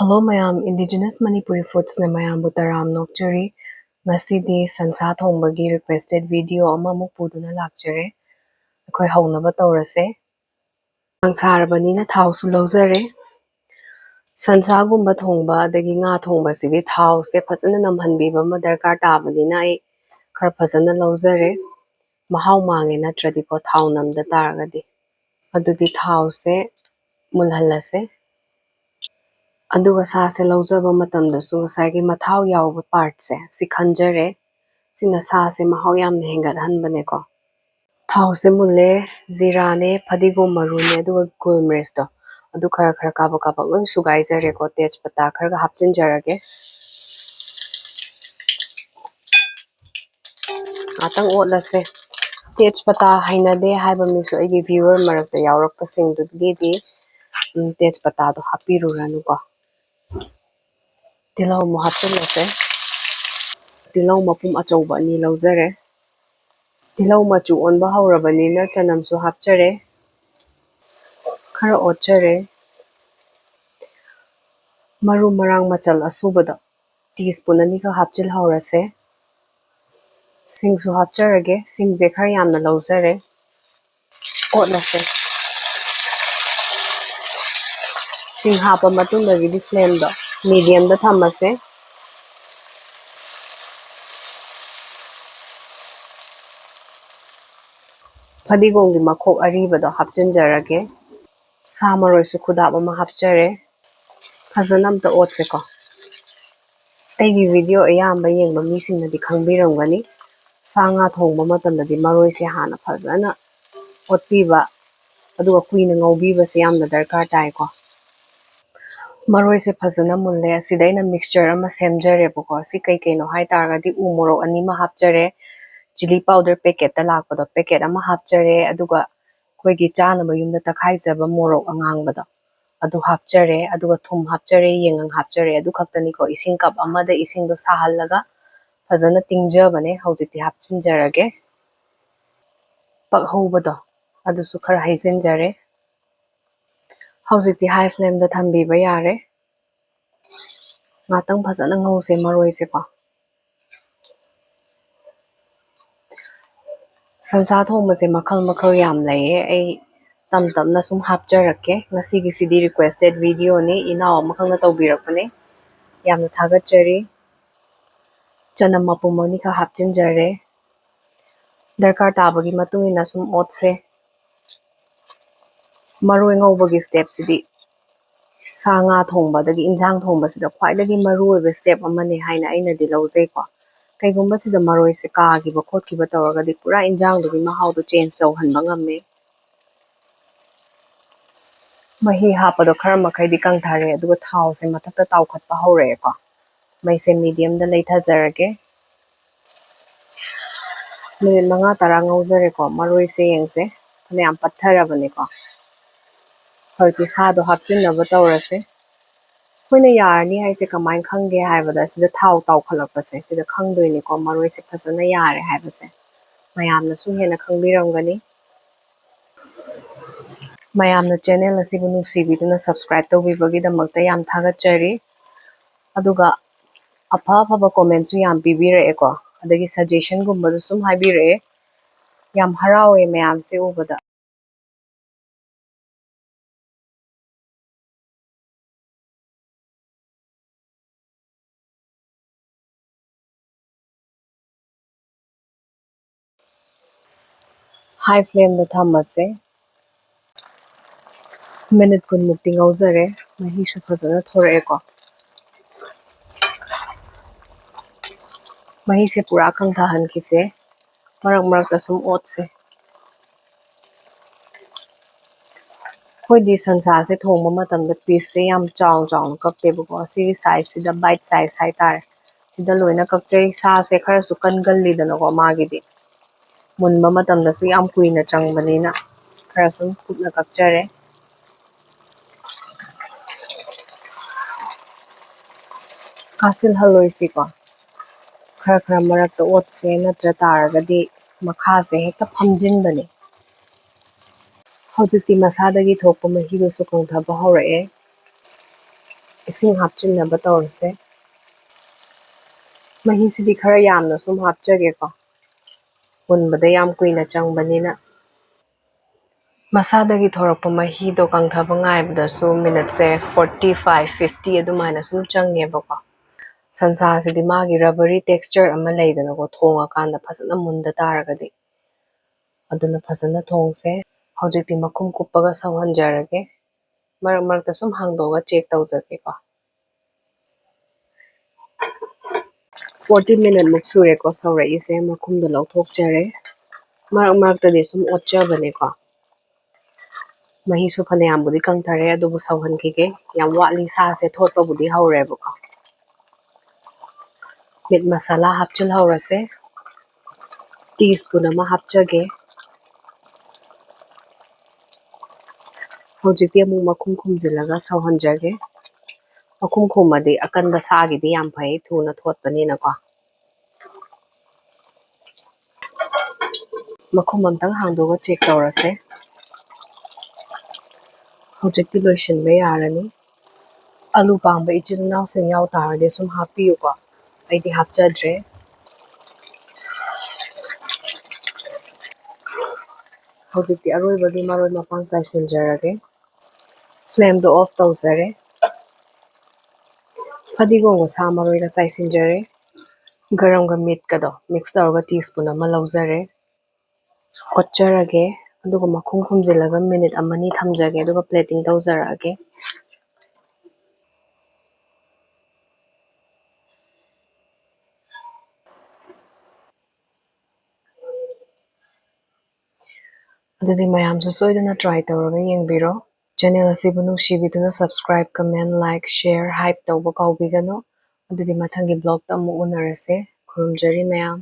Hello mayam, Indigenous Manipuri foods na mayam butaram nokchari. Ngasidi sansa thongbagi requested video amamuk puduna lakchare. Akhoi haunaba tawrase. Ang sarabani na thau su lawjare. Sansa gumba thongba adagi nga thongba sidi thau se phasana namhanbiba ma darkar tabani na ai khar phasana lawjare. Mahau mange natradi ko thau namda taragadi. Adudi thau se mulhalase. ꯑꯗꯨꯒ ꯁꯥꯁꯦ ꯂꯧꯖꯕ ꯃꯇꯝꯗꯁꯨ ꯉꯁꯥꯏꯒꯤ ꯃꯊꯥꯎ ꯌꯥꯎꯕ ꯄꯥꯔꯠꯁꯦ ꯁꯤ ꯈꯟꯖꯔꯦ ꯁꯤꯅ ꯁꯥꯁꯦ ꯃꯍꯥꯎ ꯌꯥꯝꯅ ꯍꯦꯟꯒꯠꯍꯟꯕꯅꯦꯀꯣ ꯊꯥꯎꯁꯦ ꯃꯨꯜꯂꯦ ꯖꯤꯔꯥꯅꯦ ꯐꯗꯤꯒꯣꯝ ꯃꯔꯨꯅꯦ ꯑꯗꯨꯒ ꯒꯨꯜꯃꯤꯔꯆꯇꯣ ꯑꯗꯨ ꯈꯔ ꯈꯔ ꯀꯥꯕꯛ ꯀꯥꯕꯛ ꯂꯣꯏ ꯁꯨꯒꯥꯏꯖꯔꯦꯀꯣ ꯇꯦꯖꯄꯇꯥ ꯈꯔꯒ ꯍꯥꯞꯆꯤꯟꯖꯔꯒꯦ ꯉꯥꯛꯇꯪ ꯑꯣꯠꯂꯁꯦ ꯇꯦꯖꯄꯇꯥ ꯍꯩꯅꯗꯦ ꯍꯥꯏꯕ ꯃꯤꯁꯨ ꯑꯩꯒꯤ ꯚ꯭ꯌꯨꯋꯔ ꯃꯔꯛꯇ ꯌꯥꯎꯔꯛꯄꯁꯤꯡꯗꯨꯒꯤꯗꯤ ꯇꯦꯖꯄꯇꯥꯗꯣ ꯍꯥꯞꯄꯤꯔꯨꯔꯅꯨꯀꯣ ꯇꯤꯜꯍꯧ ꯑꯃꯨꯛ ꯍꯥꯞꯆꯤꯜꯂꯁꯦ ꯇꯤꯜꯍꯧ ꯃꯄꯨꯝ ꯑꯆꯧꯕ 2 ꯂꯧꯖꯔꯦ ꯇꯤꯜꯍꯧ ꯃꯆꯨ ꯑꯣꯟꯕ ꯍꯧꯔꯕꯅꯤꯅ ꯆꯅꯝꯁꯨ ꯍꯥꯞꯆꯔꯦ ꯈꯔ ꯑꯣꯠꯆꯔꯦ ꯃꯔꯨ ꯃꯔꯥꯡ ꯃꯆꯜ ꯑꯁꯨꯕꯗꯣ ꯇꯤꯁꯄꯨꯟ 2 ꯈꯛ ꯍꯥꯞꯆꯤꯜꯍꯧꯔꯁꯦ ꯁꯤꯡꯁꯨ ꯍꯥꯞꯆꯔꯒꯦ ꯁꯤꯡꯁꯦ ꯈꯔ ꯌꯥꯝꯅ ꯂꯧꯖꯔꯦ ꯑꯣꯠꯂꯁꯦ ꯁꯤꯡ ꯍꯥꯞꯄ ꯃꯇꯨꯡꯗꯒꯤꯗꯤ ꯐ꯭ꯂꯦꯝꯗꯣ ꯃꯤꯗꯤꯌꯝꯗ ꯊꯝꯃꯁꯦ ꯐꯗꯤꯒꯣꯝꯒꯤ ꯃꯈꯣꯛ ꯑꯔꯤꯕꯗꯣ ꯍꯥꯞꯆꯤꯟꯖꯔꯒꯦ ꯁꯥ ꯃꯔꯣꯏꯁꯨ ꯈꯨꯗꯥꯞ ꯑꯃ ꯍꯥꯞꯆꯔꯦ ꯐꯖꯅ ꯑꯝꯇ ꯑꯣꯠꯁꯦꯀꯣ ꯑꯩꯒꯤ ꯚꯤꯗꯤꯑꯣ ꯑꯌꯥꯝꯕ ꯌꯦꯡꯕ ꯃꯤꯁꯤꯡꯅꯗꯤ ꯈꯪꯕꯤꯔꯝꯒꯅꯤ ꯁꯥ ꯉꯥ ꯊꯣꯡꯕ ꯃꯇꯝꯗꯗꯤ ꯃꯔꯣꯏꯁꯦ ꯍꯥꯟꯅ ꯐꯖꯅ ꯑꯣꯠꯄꯤꯕ ꯑꯗꯨꯒ ꯀꯨꯏꯅ ꯉꯧꯕꯤꯕꯁꯦ ꯌꯥꯝꯅ ꯗꯔꯀꯥꯔ ꯇꯥꯏꯀꯣ ꯃꯔꯣꯏꯁꯦ ꯐꯖꯅ ꯃꯨꯜꯂꯦ ꯑꯁꯤꯗ ꯑꯩꯅ ꯃꯤꯛꯁꯆꯔ ꯑꯃ ꯁꯦꯝꯖꯔꯦꯕꯀꯣ ꯁꯤ ꯀꯩꯀꯩꯅꯣ ꯍꯥꯏꯇꯥꯔꯒꯗꯤ ꯎ ꯃꯣꯔꯣꯛ 2 ꯍꯥꯞꯆꯔꯦ ꯆꯤꯂꯤ ꯄꯥꯎꯗꯔ ꯄꯦꯀꯦꯠꯇ ꯂꯥꯛꯄꯗꯣ ꯄꯦꯀꯦꯠ ꯑꯃ ꯍꯥꯞꯆꯔꯦ ꯑꯗꯨꯒ ꯑꯩꯈꯣꯏꯒꯤ ꯆꯥꯅꯕ ꯌꯨꯝꯗ ꯇꯛꯈꯥꯏꯖꯕ ꯃꯣꯔꯣꯛ ꯑꯉꯥꯡꯕꯗꯣ ꯑꯗꯨ ꯍꯥꯞꯆꯔꯦ ꯑꯗꯨꯒ ꯊꯨꯝ ꯍꯥꯞꯆꯔꯦ ꯌꯦꯡꯉꯪ ꯍꯥꯞꯆꯔꯦ ꯑꯗꯨ ꯈꯛꯇꯅꯤꯀꯣ ꯏꯁꯤꯡ ꯀꯞ ꯑꯃꯗ ꯏꯁꯤꯡꯗꯣ ꯁꯥꯍꯜꯂꯒ ꯐꯖꯅ ꯇꯤꯡꯖꯕꯅꯦ ꯍꯧꯖꯤꯛꯇꯤ ꯍꯥꯞꯆꯤꯟꯖꯔꯒꯦ ꯄꯛꯍꯧꯕꯗꯣ ꯑꯗꯨꯁꯨ ꯈꯔ ꯍꯩꯖꯤꯟꯖꯔꯦ ꯍꯧꯖꯤꯛꯇꯤ ꯍꯥꯏ ꯐ꯭ꯂꯦꯝꯗ ꯊꯝꯕꯤꯕ ꯌꯥꯔꯦ ꯉꯥꯛꯇꯪ ꯐꯖꯅ ꯉꯧꯁꯦ ꯃꯔꯣꯏꯁꯦꯀꯣ ꯁꯟꯁꯥ ꯊꯣꯡꯕꯁꯦ ꯃꯈꯜ ꯃꯈꯜ ꯌꯥꯝ ꯂꯩꯌꯦ ꯑꯩ ꯇꯝ ꯇꯝꯅ ꯁꯨꯝ ꯍꯥꯞꯆꯔꯛꯀꯦ ꯉꯁꯤꯒꯤꯁꯤꯗꯤ ꯔꯤꯀ꯭ꯋꯦꯁꯇꯦꯠ ꯚꯤꯗꯤꯑꯣꯅꯤ ꯏꯅꯥꯎ ꯑꯃꯈꯛꯅ ꯇꯧꯕꯤꯔꯛꯄꯅꯦ ꯌꯥꯝꯅ ꯊꯥꯒꯠꯆꯔꯤ ꯆꯅꯝ ꯃꯄꯨꯝ 2 ꯈꯛ ꯍꯥꯞꯆꯤꯟꯖꯔꯦ ꯗꯔꯀꯥꯔ ꯇꯥꯕꯒꯤ ꯃꯇꯨꯡ ꯏꯟꯅ ꯁꯨꯝ ꯑꯣꯠꯁꯦ ꯃꯔꯣꯏ ꯉꯧꯕꯒꯤ ꯁ꯭ꯇꯦꯞꯁꯤꯗꯤ ꯁꯥ ꯉꯥ ꯊꯣꯡꯕꯗꯒꯤ ꯏꯟꯖꯥꯡ ꯊꯣꯡꯕꯁꯤꯗ ꯈ꯭ꯋꯥꯏꯗꯒꯤ ꯃꯔꯨꯑꯣꯏꯕ ꯁ꯭ꯇꯦꯞ ꯑꯃꯅꯤ ꯍꯥꯏꯅ ꯑꯩꯅꯗꯤ ꯂꯧꯖꯩꯀꯣ ꯀꯩꯒꯨꯝꯕ ꯁꯤꯗ ꯃꯔꯣꯏꯁꯦ ꯀꯥꯈꯤꯕ ꯈꯣꯠꯈꯤꯕ ꯇꯧꯔꯒꯗꯤ ꯄꯨꯔꯥ ꯏꯟꯖꯥꯡꯗꯨꯒꯤ ꯃꯍꯥꯎꯗꯣ ꯆꯦꯟꯖ ꯇꯧꯍꯟꯕ ꯉꯝꯃꯦ ꯃꯍꯤ ꯍꯥꯞꯄꯗꯣ ꯈꯔ ꯃꯈꯩꯗꯤ ꯀꯪꯊꯔꯦ ꯑꯗꯨꯒ ꯊꯥꯎꯁꯦ ꯃꯊꯛꯇ ꯇꯥꯎꯈꯠꯄ ꯍꯧꯔꯛꯑꯦꯀꯣ ꯃꯩꯁꯦ ꯃꯤꯗꯤꯌꯝꯗ ꯂꯩꯊꯖꯔꯒꯦ ꯃꯤꯅꯤꯠ 5-10 ꯉꯧꯖꯔꯦꯀꯣ ꯃꯔꯣꯏꯁꯦ ꯌꯦꯡꯁꯦ ꯐꯅꯌꯥꯝ ꯄꯠꯊꯔꯕꯅꯦꯀꯣ ꯍꯧꯖꯤꯛꯇꯤ ꯁꯥꯗꯣ ꯍꯥꯞꯆꯤꯟꯅꯕ ꯇꯧꯔꯁꯦ ꯑꯩꯈꯣꯏꯅ ꯌꯥꯔꯅꯤ ꯍꯥꯏꯁꯦ ꯀꯃꯥꯏꯅ ꯈꯪꯒꯦ ꯍꯥꯏꯕꯗ ꯁꯤꯗ ꯊꯥꯎ ꯇꯥꯎꯈꯠꯂꯛꯄꯁꯦ ꯁꯤꯗ ꯈꯪꯗꯣꯏꯅꯤꯀꯣ ꯃꯔꯣꯏꯁꯦ ꯐꯖꯅ ꯌꯥꯔꯦ ꯍꯥꯏꯕꯁꯦ ꯃꯌꯥꯝꯅꯁꯨ ꯍꯦꯟꯅ ꯈꯪꯕꯤꯔꯝꯒꯅꯤ ꯃꯌꯥꯝꯅ ꯆꯦꯅꯦꯜ ꯑꯁꯤꯕꯨ ꯅꯨꯡꯁꯤꯕꯤꯗꯨꯅ ꯁꯕꯁꯀ꯭ꯔꯥꯏꯕ ꯇꯧꯕꯤꯕꯒꯤꯗꯃꯛꯇ ꯌꯥꯝ ꯊꯥꯒꯠꯆꯔꯤ ꯑꯗꯨꯒ ꯑꯐ ꯑꯐꯕ ꯀꯣꯃꯦꯟꯠꯁꯨ ꯌꯥꯝ ꯄꯤꯕꯤꯔꯛꯑꯦꯀꯣ ꯑꯗꯒꯤ ꯁꯖꯦꯁꯟꯒꯨꯝꯕꯁꯨ ꯁꯨꯝ ꯍꯥꯏꯕꯤꯔꯛꯑꯦ ꯌꯥꯝ ꯍꯔꯥꯎꯋꯦ ꯃꯌꯥꯝꯁꯦ ꯎꯕꯗ ꯍꯥꯏ ꯐ꯭ꯂꯦꯝꯗ ꯊꯝꯃꯁꯦ ꯃꯤꯅꯤꯠ 10 ꯃꯨꯛꯇꯤ ꯉꯧꯖꯔꯦ ꯃꯍꯤꯁꯨ ꯐꯖꯅ ꯊꯣꯔꯛꯑꯦꯀꯣ ꯃꯍꯤꯁꯦ ꯄꯨꯔꯥ ꯀꯪꯊꯍꯟꯈꯤꯁꯦ ꯃꯔꯛ ꯃꯔꯛꯇ ꯁꯨꯝ ꯑꯣꯠꯁꯦ ꯑꯩꯈꯣꯏꯗꯤ ꯁꯟꯁꯥꯁꯦ ꯊꯣꯡꯕ ꯃꯇꯝꯗ ꯄꯤꯁꯁꯦ ꯌꯥꯝ ꯆꯥꯎ ꯆꯥꯎꯅ ꯀꯛꯇꯦꯕꯀꯣ ꯁꯤꯒꯤ ꯁꯥꯏꯖꯁꯤꯗ ꯕꯥꯏꯠ ꯁꯥꯏꯖ ꯍꯥꯏꯇꯥꯔꯦ ꯁꯤꯗ ꯂꯣꯏꯅ ꯀꯛꯆꯩ ꯁꯥꯁꯦ ꯈꯔꯁꯨ ꯀꯟꯒꯜꯂꯤꯗꯅꯀꯣ ꯃꯥꯒꯤꯗꯤ ꯃꯨꯟꯕ ꯃꯇꯝꯗꯁꯨ ꯌꯥꯝ ꯀꯨꯏꯅ ꯆꯪꯕꯅꯤꯅ ꯈꯔ ꯁꯨꯝ ꯀꯨꯞꯅ ꯀꯛꯆꯔꯦ ꯀꯥꯁꯤꯜꯍꯜꯂꯣꯏꯁꯤꯀꯣ ꯈꯔ ꯈꯔ ꯃꯔꯛꯇ ꯑꯣꯠꯁꯦ ꯅꯠꯇ꯭ꯔ ꯇꯥꯔꯒꯗꯤ ꯃꯈꯥꯁꯦ ꯍꯦꯛꯇ ꯐꯝꯖꯤꯟꯕꯅꯦ ꯍꯧꯖꯤꯛꯇꯤ ꯃꯁꯥꯗꯒꯤ ꯊꯣꯛꯄ ꯃꯍꯤꯗꯨꯁꯨ ꯀꯪꯊꯕ ꯍꯧꯔꯛꯑꯦ Ising hapchinaba tawrase. Mahisidi khara yamna sum hapchage ko. Munbada yam kuina changbanina. Masadagi thorakpa mahido kangthaba ngaibadasu minute 45-50 adumaina sum changeba ko. Sansha sidi magi rubbery texture ama leidana ko thonga kanda phasana munda taragadi. Aduna phasana thongse. Hojikti makum kuppaga sawhanjarage. Marak marakta sum hangdoga check tawjage ko. 40 minute muk sure ko sawra ise makumda lauthokjare. Marak marakta sum otchabane ko. Mahisu phanayam budi kangthare adubu sawhankige yam watli sa se thotpa budi haureba ko. Meat masala hapchul haurase. Teaspoon ama hapchage. Hojikti amuk makum khumjilaga sawhanjage. Makum khumadi akanba sagidi yam phai thuna thotpanina ko. Makum amtang hangdoga check tawrase. Hojikti loishinba yarani. Alu pamba ichil naw sing yaw tarade sum hapiyu ko. Aidi hapchadre. Hojikti aroibagi maroi mapang chaisinjarage. Flame do off tawjare. Fadigongo sa maroi ga chaisinjare. Garam ga meat kado mix tawraga teaspoon ama laujare. Otcharage. Aduga makum khumjilaga minute amani thamjage aduga plating tawjarage. Adudi mayamsu soidana try tawraga yengbiro. Channel asibu nungsibiduna subscribe, comment, like, share, hype tawba kaubigano. Adudi mathangi blog ta amu unarase. Khurumjari mayam.